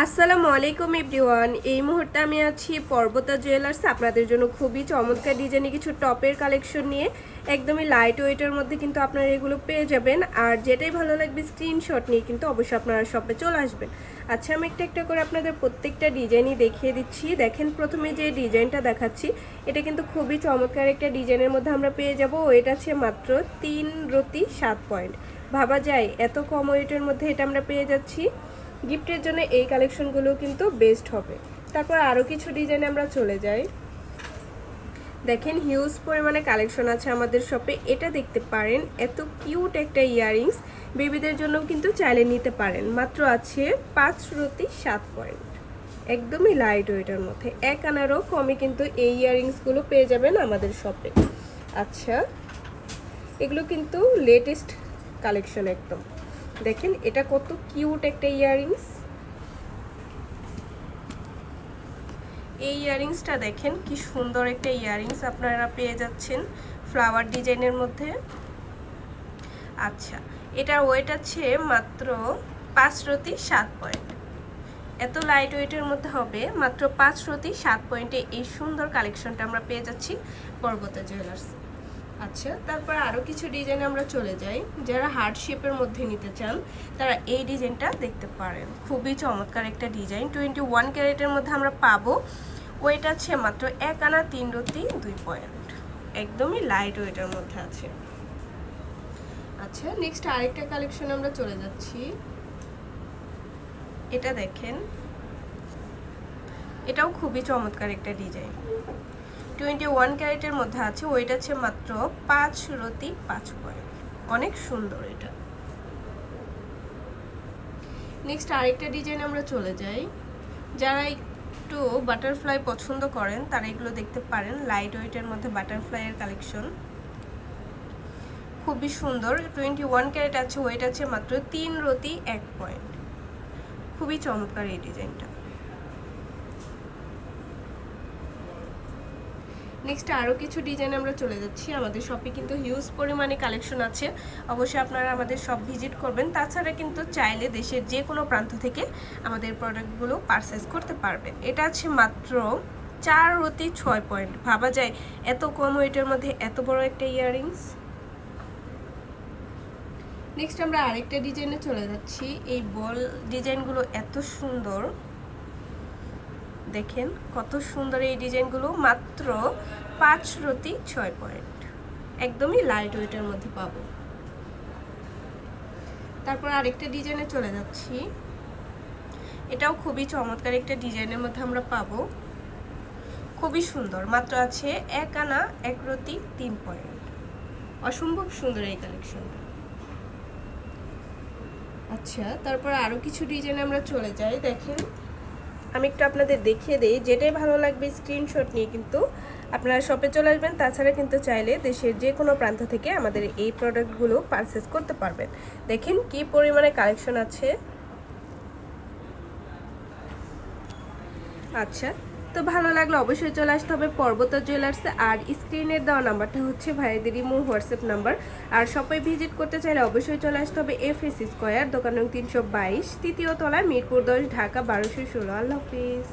আসসালামু আলাইকুম এভরিওয়ান। এই মুহূর্তে আমি আছি পর্বতা জুয়েলার্স আপনাদের জন্য খুবই চমৎকার ডিজাইনে কিছু টপের কালেকশন নিয়ে। একদমই লাইট ওয়েটের মধ্যে কিন্তু আপনারা এগুলো পেয়ে যাবেন। আর যেটাই ভালো লাগবে স্ক্রিনশট নিয়ে কিন্তু অবশ্যই আপনারা শপে চলে আসবেন। আচ্ছা, আমি একটা একটা করে আপনাদের প্রত্যেকটা ডিজাইনই দেখিয়ে দিচ্ছি। দেখেন, প্রথমে যে ডিজাইনটা দেখাচ্ছি এটা কিন্তু খুবই চমৎকার একটা ডিজাইনের মধ্যে আমরা পেয়ে যাব। এটা আছে মাত্র 3 রতি 7 পয়েন্ট। ভাবা যায় এত কম ওয়েটের মধ্যে এটা আমরা পেয়ে যাচ্ছি। গিফটের জন্য এই কালেকশনগুলো কিন্তু বেস্ট হবে। তারপর আরও কিছু ডিজাইনে আমরা চলে যাই। দেখেন, হিউজ পরিমাণে কালেকশন আছে আমাদের শপে। এটা দেখতে পারেন, এত কিউট একটা ইয়াররিংস বেবিদের জন্যও কিন্তু চাইলে নিতে পারেন। মাত্র আছে 5 রতি 7 পয়েন্ট, একদমই লাইট ওয়েটের মধ্যে। 1 আনারও কমে কিন্তু এই ইয়াররিংসগুলো পেয়ে যাবেন আমাদের শপে। আচ্ছা, এগুলো কিন্তু লেটেস্ট কালেকশন একদম। দেখেন এটা কত কিউট একটা ইয়াররিংস। এই ইয়াররিংসটা দেখেন কি সুন্দর একটা ইয়াররিংস আপনারা পেয়ে যাচ্ছেন ফ্লাওয়ার ডিজাইনের মধ্যে। আচ্ছা, এটার ওয়েট আছে মাত্র 5 রতি 7 পয়েন্ট। এত লাইট ওয়েটের মধ্যে হবে, মাত্র 5 রতি 7 পয়েন্টে এই সুন্দর কালেকশনটা আমরা পেয়ে যাচ্ছি পর্বতা জুয়েলার্স। আচ্ছা, তারপর আরও কিছু ডিজাইন আমরা চলে যাই। যারা হার্ট শেপের মধ্যে নিতে চান তারা এই ডিজাইনটা দেখতে পারেন। খুবই চমৎকার একটা ডিজাইন। 21 ক্যারেটের মধ্যে আমরা পাবো। ওয়েট আছে মাত্র 1 আনা 3 রতি 2 পয়েন্ট, একদমই লাইট ওয়েটের মধ্যে আছে। আচ্ছা, নেক্সট আরেকটা কালেকশন আমরা চলে যাচ্ছি। এটা দেখেন, এটাও খুবই চমৎকার একটা ডিজাইন। 21 ক্যারেটের মধ্যে আছে। ওয়েট আছে মাত্র 5 রতি 5 পয়েন্ট, অনেক সুন্দর এটা। নেক্সট আরেকটা ডিজাইন আমরা চলে যাই। যারা একটু বাটারফ্লাই পছন্দ করেন তারা এগুলো দেখতে পারেন। লাইট ওয়েটের মধ্যে বাটারফ্লাইয়ের কালেকশন খুবই সুন্দর। 21 ক্যারেট আছে। ওয়েট আছে মাত্র 3 রতি 1 পয়েন্ট, খুবই চমৎকার এই ডিজাইনটা। নেক্সট আরও কিছু ডিজাইন আমরা চলে যাচ্ছি। আমাদের শপে কিন্তু হিউজ পরিমাণে কালেকশন আছে, অবশ্যই আপনারা আমাদের শপ ভিজিট করবেন। তাছাড়া কিন্তু চাইলে দেশের যে কোনো প্রান্ত থেকে আমাদের প্রোডাক্টগুলো পারচেস করতে পারবেন। এটা আছে মাত্র 4 রতি 6 পয়েন্ট। ভাবা যায় এত কম ওয়েটের মধ্যে এত বড় একটা ইয়াররিংস। নেক্সট আমরা আরেকটা ডিজাইনে চলে যাচ্ছি। এই বল ডিজাইনগুলো এত সুন্দর, দেখেন কত সুন্দর এই ডিজাইনগুলো। মাত্র 5 রতি 6 পয়েন্ট, একদমই লাইট ওয়েটের মধ্যে পাবো। তারপর আরেকটা ডিজাইনে চলে যাচ্ছি। এটাও খুবই চমৎকার একটা ডিজাইনের মধ্যে আমরা পাবো, খুবই সুন্দর। মাত্র আছে 1 আনা 1 রতি 3 পয়েন্ট, অসম্ভব সুন্দর এই কালেকশনটা। আচ্ছা, তারপর আরও কিছু ডিজাইনে আমরা চলে যাই। দেখেন, আমি একটু আপনাদের দেখিয়ে দিই। যেটাই ভালো লাগবে স্ক্রিনশট নিয়ে কিন্তু আপনারা শপে চলে আসবেন। তাছাড়া কিন্তু চাইলে দেশের যে কোনো প্রান্ত থেকে আমাদের এই প্রোডাক্টগুলো পারচেস করতে পারবেন। দেখেন কি পরিমাণে কালেকশন আছে। আচ্ছা, তো ভালো লাগলে অবশ্যই চলে আসতে হবে পর্বতা জুয়েলার্সে। আর স্ক্রিনের দেওয়া নাম্বারটা হচ্ছে ভাইদের ইমো হোয়াটসঅ্যাপ নাম্বার। আর শপে ভিজিট করতে চাইলে অবশ্যই চলে আসতে হবে FS স্কয়ার, দোকান নং 322, তৃতীয় তলায়, মিরপুর 10, ঢাকা 1216। আল্লাহ হাফিজ।